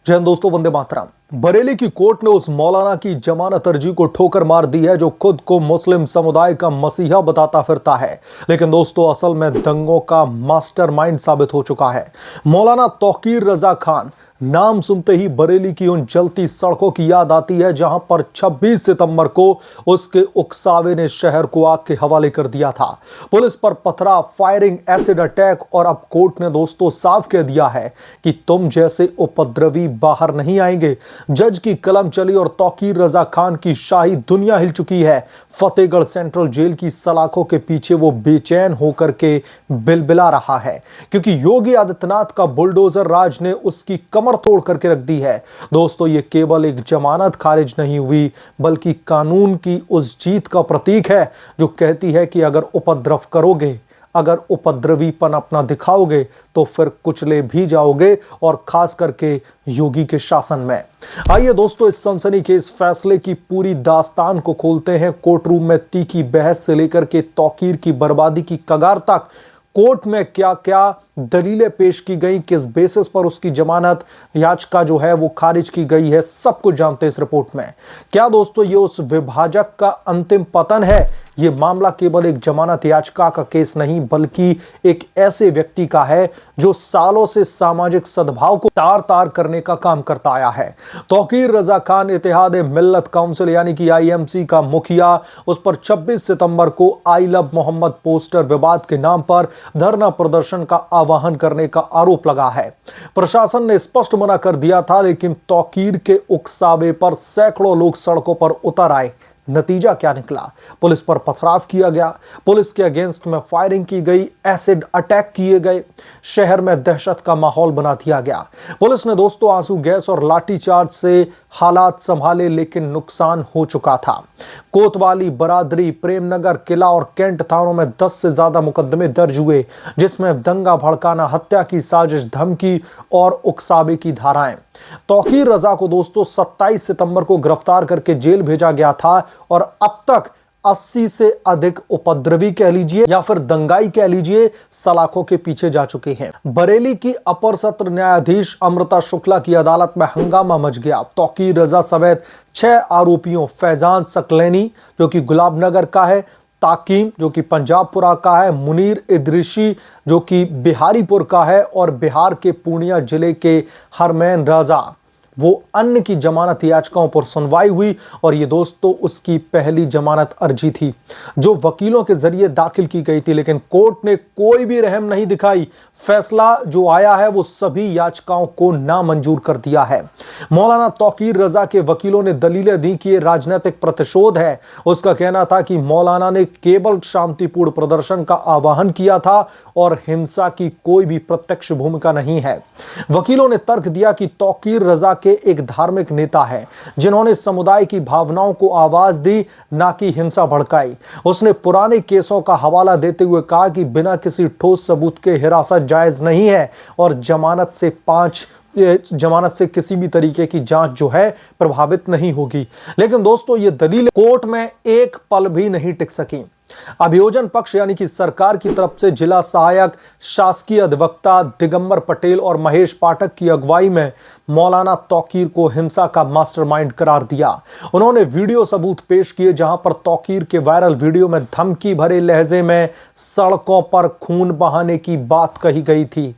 जय हिंद दोस्तों, वंदे मातरम। बरेली की कोर्ट ने उस मौलाना की जमानत अर्जी को ठोकर मार दी है जो खुद को मुस्लिम समुदाय का मसीहा बताता फिरता है, लेकिन दोस्तों असल में दंगों का मास्टरमाइंड साबित हो चुका है। मौलाना तौकीर रजा खान नाम सुनते ही बरेली की उन जलती सड़कों की याद आती है जहां पर 26 सितंबर को उसके उकसावे ने शहर को आग के हवाले कर दिया था। पुलिस पर पथराव, फायरिंग, एसिड अटैक और अब कोर्ट ने दोस्तों साफ कह दिया है कि तुम जैसे उपद्रवी बाहर नहीं आएंगे। जज की कलम चली और तौकीर रजा खान की शाही दुनिया हिल चुकी है। फतेहगढ़ सेंट्रल जेल की सलाखों के पीछे वो बेचैन होकर के बिलबिला रहा है क्योंकि योगी आदित्यनाथ का बुलडोजर राज ने उसकी कमर तोड़ करके रख दी है। दोस्तों ये केवल एक जमानत खारिज नहीं हुई बल्कि कानून की उस जीत का प्रतीक है जो कहती है कि अगर उपद्रव करोगे, अगर उपद्रवीपन अपना दिखाओगे तो फिर कुचले भी जाओगे, और खास करके योगी के शासन में। आइए दोस्तों इस सनसनीखेज फैसले की पूरी दास्तान को खोलते हैं। कोर्ट रूम में तीखी बहस से लेकर के तौकीर की बर्बादी की कगार तक कोर्ट में क्या क्या दलीलें पेश की गई, किस बेसिस पर उसकी जमानत याचिका जो है वो खारिज की गई है, सब कुछ जानते हैं इस रिपोर्ट में। क्या दोस्तों ये उस विभाजक का अंतिम पतन है? ये मामला केवल एक जमानत याचिका का केस नहीं बल्कि एक ऐसे व्यक्ति का है जो सालों से सामाजिक सद्भाव को तार तार करने का काम करता आया है। तौकीर रजा खान इत्तेहाद मिल्लत काउंसिल यानी कि आईएमसी का मुखिया, उस पर 26 सितंबर को आई लव मोहम्मद पोस्टर विवाद के नाम पर धरना प्रदर्शन का आह्वान करने का आरोप लगा है। प्रशासन ने स्पष्ट मना कर दिया था, लेकिन तौकीर के उकसावे पर सैकड़ों लोग सड़कों पर उतर आए। नतीजा क्या निकला? पुलिस पर पथराव किया गया, पुलिस के अगेंस्ट में फायरिंग की गई, एसिड अटैक किए गए, शहर में दहशत का माहौल बना दिया गया। पुलिस ने दोस्तों आंसू गैस और लाठीचार्ज से हालात संभाले, लेकिन नुकसान हो चुका था। कोतवाली, बरादरी, प्रेमनगर, किला और कैंट थानों में 10 से ज्यादा मुकदमे दर्ज हुए जिसमें दंगा भड़काना, हत्या की साजिश, धमकी और उकसावे की धाराएं। तौकीर रजा को दोस्तों 27 सितंबर को गिरफ्तार करके जेल भेजा गया था और अब तक 80 से अधिक उपद्रवी कह लीजिए या फिर दंगाई कह लीजिए सलाखों के पीछे जा चुके हैं। बरेली की अपर सत्र न्यायाधीश अमृता शुक्ला की अदालत में हंगामा मच गया। तौकीर रजा समेत 6 आरोपियों, फैजान सकलैनी जो कि गुलाबनगर का है, ताकीम जो कि पंजाबपुरा का है, मुनीर इदरीसी जो कि बिहारीपुर का है और बिहार के पूर्णिया जिले के हरमैन रजा, वो अन्य की जमानत याचिकाओं पर सुनवाई हुई और ये दोस्तों उसकी पहली जमानत अर्जी थी जो वकीलों के जरिए दाखिल की गई थी, लेकिन कोर्ट ने कोई भी रहम नहीं दिखाई। फैसला जो आया है वो सभी याचिकाओं को नामंजूर कर दिया है। मौलाना तौकीर रजा के वकीलों ने दलीलें दी कि ये राजनीतिक प्रतिशोध है। उसका कहना था कि मौलाना ने केवल शांतिपूर्ण प्रदर्शन का आह्वान किया था और हिंसा की कोई भी प्रत्यक्ष भूमिका नहीं है। वकीलों ने तर्क दिया कि तौकीर रजा एक धार्मिक नेता है जिन्होंने समुदाय की भावनाओं को आवाज दी, ना कि हिंसा भड़काई। उसने पुराने केसों का हवाला देते हुए कहा कि बिना किसी ठोस सबूत के हिरासत जायज नहीं है और जमानत से किसी भी तरीके की जांच जो है प्रभावित नहीं होगी। लेकिन दोस्तों ये दलील कोर्ट में एक पल भी नहीं टिक सकी। अभियोजन पक्ष यानी कि सरकार की तरफ से जिला सहायक शासकीय अधिवक्ता दिगंबर पटेल और महेश पाठक की अगुवाई में मौलाना तौकीर को हिंसा का मास्टरमाइंड करार दिया। उन्होंने वीडियो सबूत पेश किए जहां पर तौकीर के वायरल वीडियो में धमकी भरे लहजे में सड़कों पर खून बहाने की बात कही गई थी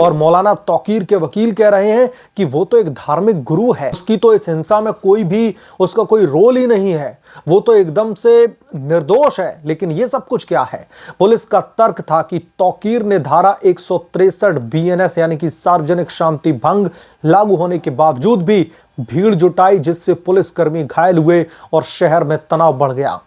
और मौलाना तौकीर के वकील कह रहे हैं कि वो तो एक धार्मिक गुरु है, उसकी तो इस हिंसा में उसका कोई रोल ही नहीं है, वो तो एकदम से निर्दोष है। लेकिन ये सब कुछ क्या है? पुलिस का तर्क था कि तौकीर ने धारा 163 बीएनएस यानी कि सार्वजनिक शांति भंग लागू होने के बावजूद भी भीड़ जुटाई जिससे पुलिसकर्मी घायल हुए और शहर में तनाव बढ़ गया।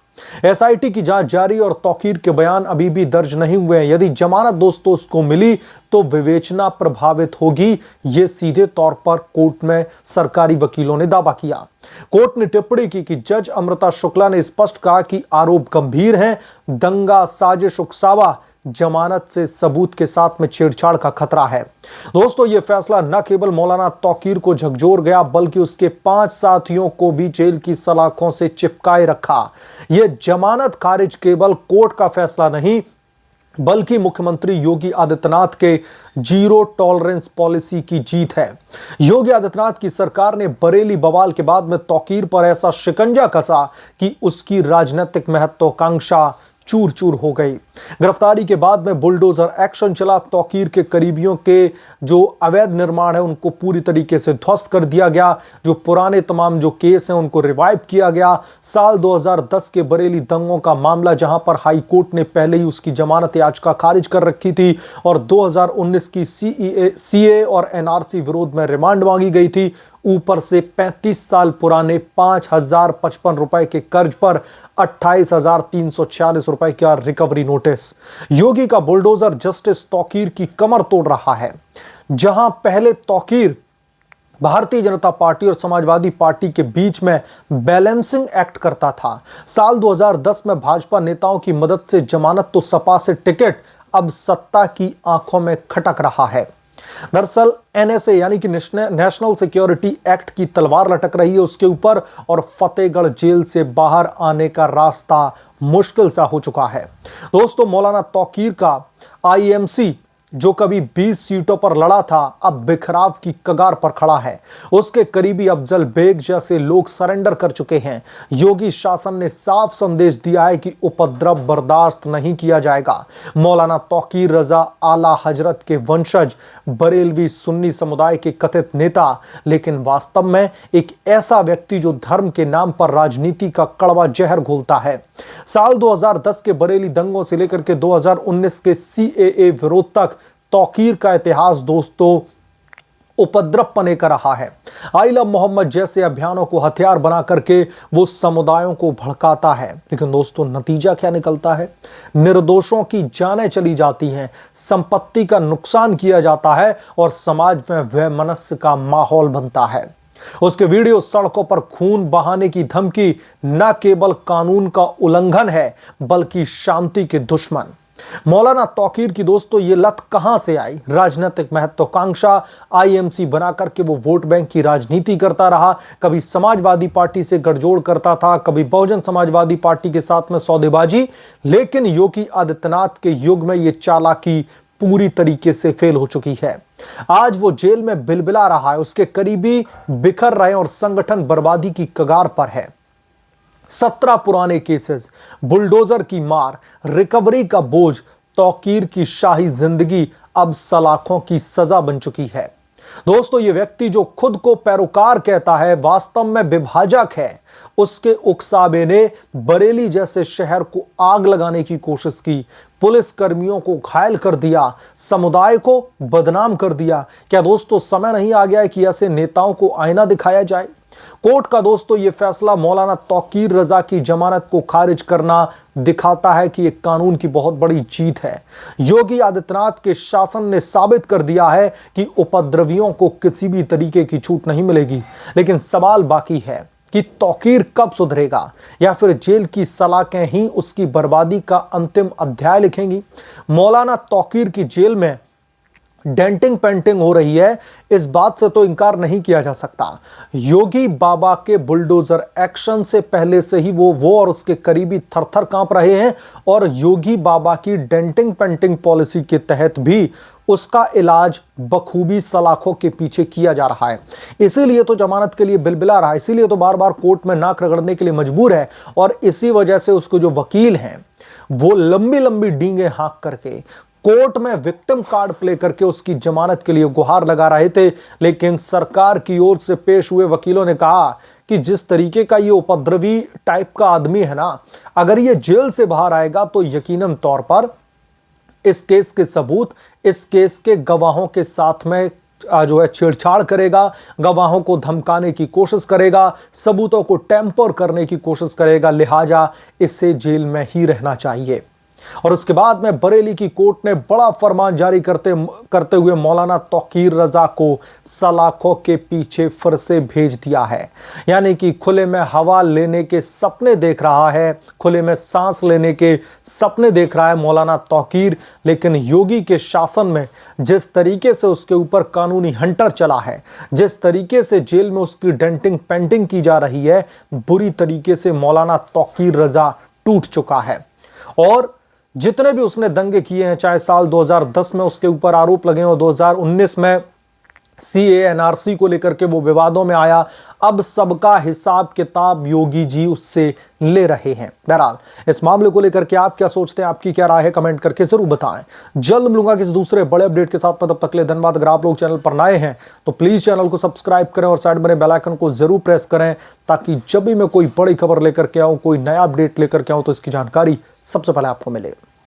एसआईटी की जांच जारी और तौकीर के बयान अभी भी दर्ज नहीं हुए हैं। यदि जमानत दोस्तों उसको मिली तो विवेचना प्रभावित होगी, ये सीधे तौर पर कोर्ट में सरकारी वकीलों ने दावा किया। कोर्ट ने टिप्पणी की कि जज अमृता शुक्ला ने स्पष्ट कहा कि आरोप गंभीर हैं, दंगा, साजिश, उकसावा, जमानत से सबूत के साथ में छेड़छाड़ का खतरा है। दोस्तों ये फैसला न केवल मौलाना तौकीर को झकझोर गया बल्कि उसके 5 साथियों को भी जेल की सलाखों से चिपकाए रखा। यह जमानत खारिज केवल कोर्ट का फैसला नहीं बल्कि मुख्यमंत्री योगी आदित्यनाथ के जीरो टॉलरेंस पॉलिसी की जीत है। योगी आदित्यनाथ की सरकार ने बरेली बवाल के बाद में तौकीर पर ऐसा शिकंजा कसा कि उसकी राजनीतिक महत्वाकांक्षा चूर चूर हो गई। गिरफ्तारी के बाद में बुलडोजर एक्शन चला। तौकीर के करीबियों के जो अवैध निर्माण है उनको पूरी तरीके से ध्वस्त कर दिया गया। जो पुराने तमाम जो केस हैं उनको रिवाइव किया गया। साल 2010 के बरेली दंगों का मामला, जहां पर हाई कोर्ट ने पहले ही उसकी जमानत याचिका खारिज कर रखी थी और 2019 की सीए और एनआरसी विरोध में रिमांड मांगी गई थी। ऊपर से 35 साल पुराने 5055 रुपए के कर्ज पर 28,346 रुपए का रिकवरी नोटिस। योगी का बुलडोजर जस्टिस तौकीर की कमर तोड़ रहा है। जहां पहले तौकीर भारतीय जनता पार्टी और समाजवादी पार्टी के बीच में बैलेंसिंग एक्ट करता था। साल 2010 में भाजपा नेताओं की मदद से जमानत तो सपा से टिकट, अब सत्ता की आंखों में खटक रहा है। दरअसल एनएसए यानी कि नेशनल सिक्योरिटी एक्ट की तलवार लटक रही है उसके ऊपर और फतेहगढ़ जेल से बाहर आने का रास्ता मुश्किल सा हो चुका है। दोस्तों, मौलाना तौकीर का आईएमसी जो कभी 20 सीटों पर लड़ा था, अब बिखराव की कगार पर खड़ा है। उसके करीबी अफजल बेग जैसे लोग सरेंडर कर चुके हैं। योगी शासन ने साफ संदेश दिया है कि उपद्रव बर्दाश्त नहीं किया जाएगा। मौलाना तौकीर रजा आला हजरत के वंशज, बरेलवी सुन्नी समुदाय के कथित नेता, लेकिन वास्तव में एक ऐसा व्यक्ति जो धर्म के नाम पर राजनीति का कड़वा जहर घोलता है। साल 2010 के बरेली दंगों से लेकर के 2019 के सीएए विरोध तक तौकीर का इतिहास दोस्तों उपद्रव पने का रहा है। आई लव मोहम्मद जैसे अभियानों को हथियार बना करके वो समुदायों को भड़काता है, लेकिन दोस्तों नतीजा क्या निकलता है? निर्दोषों की जानें चली जाती हैं, संपत्ति का नुकसान किया जाता है और समाज में वैमनस्य का माहौल बनता है। उसके वीडियो सड़कों पर खून बहाने की धमकी न केवल कानून का उल्लंघन है बल्कि शांति के दुश्मन। मौलाना तौकीर की दोस्तों ये लत कहां से आई? राजनीतिक महत्वाकांक्षा, आईएमसी बनाकर के वो वोट बैंक की राजनीति करता रहा। कभी समाजवादी पार्टी से गठजोड़ करता था, कभी बहुजन समाजवादी पार्टी के साथ में सौदेबाजी, लेकिन योगी आदित्यनाथ के युग में ये चालाकी पूरी तरीके से फेल हो चुकी है। आज वो जेल में बिलबिला रहा है, उसके करीबी बिखर रहे और संगठन बर्बादी की कगार पर है। 17 पुराने केसेस, बुलडोजर की मार, रिकवरी का बोझ, तौकीर की शाही जिंदगी अब सलाखों की सजा बन चुकी है। दोस्तों, ये व्यक्ति जो खुद को पैरोकार कहता है वास्तव में विभाजक है। उसके उकसावे ने बरेली जैसे शहर को आग लगाने की कोशिश की, पुलिस कर्मियों को घायल कर दिया, समुदाय को बदनाम कर दिया। क्या दोस्तों समय नहीं आ गया है कि ऐसे नेताओं को आईना दिखाया जाए? कोर्ट का दोस्तों ये फैसला मौलाना तौकीर रजा की जमानत को खारिज करना दिखाता है कि एक कानून की बहुत बड़ी जीत है। योगी आदित्यनाथ के शासन ने साबित कर दिया है कि उपद्रवियों को किसी भी तरीके की छूट नहीं मिलेगी। लेकिन सवाल बाकी है कि तौकीर कब सुधरेगा, या फिर जेल की सलाखें ही उसकी बर्बादी का अंतिम अध्याय लिखेंगी। मौलाना तौकीर की जेल में डेंटिंग पेंटिंग हो रही है, इस बात से तो इनकार नहीं किया जा सकता। योगी बाबा के बुलडोजर एक्शन से पहले से ही वो और उसके करीबी थरथर कांप रहे हैं और योगी बाबा की डेंटिंग पेंटिंग पॉलिसी के तहत भी उसका इलाज बखूबी सलाखों के पीछे किया जा रहा है। इसीलिए तो जमानत के लिए बिलबिला रहा है, इसीलिए तो बार बार कोर्ट में नाक रगड़ने के लिए मजबूर है और इसी वजह से उसको जो वकील हैं वो लंबी लंबी डींगे हाँक करके कोर्ट में विक्टिम कार्ड प्ले करके उसकी जमानत के लिए गुहार लगा रहे थे। लेकिन सरकार की ओर से पेश हुए वकीलों ने कहा कि जिस तरीके का ये उपद्रवी टाइप का आदमी है ना, अगर ये जेल से बाहर आएगा तो यकीनन तौर पर इस केस के सबूत, इस केस के गवाहों के साथ में जो है छेड़छाड़ करेगा, गवाहों को धमकाने की कोशिश करेगा, सबूतों को टेम्पर करने की कोशिश करेगा, लिहाजा इसे जेल में ही रहना चाहिए। और उसके बाद में बरेली की कोर्ट ने बड़ा फरमान जारी करते हुए मौलाना तौकीर रजा को सलाखों के पीछे फिर से भेज दिया है। यानी कि खुले में हवा लेने के सपने देख रहा है, खुले में सांस लेने के सपने देख रहा है मौलाना तौकीर। लेकिन योगी के शासन में जिस तरीके से उसके ऊपर कानूनी हंटर चला है, जिस तरीके से जेल में उसकी डेंटिंग पेंटिंग की जा रही है, बुरी तरीके से मौलाना तौकीर रजा टूट चुका है। और जितने भी उसने दंगे किए हैं, चाहे साल 2010 में उसके ऊपर आरोप लगे और 2019 में सीए एनआरसी को लेकर के वो विवादों में आया, अब सबका हिसाब किताब योगी जी उससे ले रहे हैं। बहरहाल इस मामले को लेकर के आप क्या सोचते हैं, आपकी क्या राय है, कमेंट करके जरूर बताएं। जल्द मिलूंगा किसी दूसरे बड़े अपडेट के साथ में, तब तक के लिए धन्यवाद। अगर आप लोग चैनल पर नए हैं तो प्लीज चैनल को सब्सक्राइब करें और साइड बने बेल आइकन को जरूर प्रेस करें, ताकि जब भी मैं कोई बड़ी खबर लेकर के आऊं, कोई नया अपडेट लेकर के आऊं, तो इसकी जानकारी सबसे पहले आपको मिले।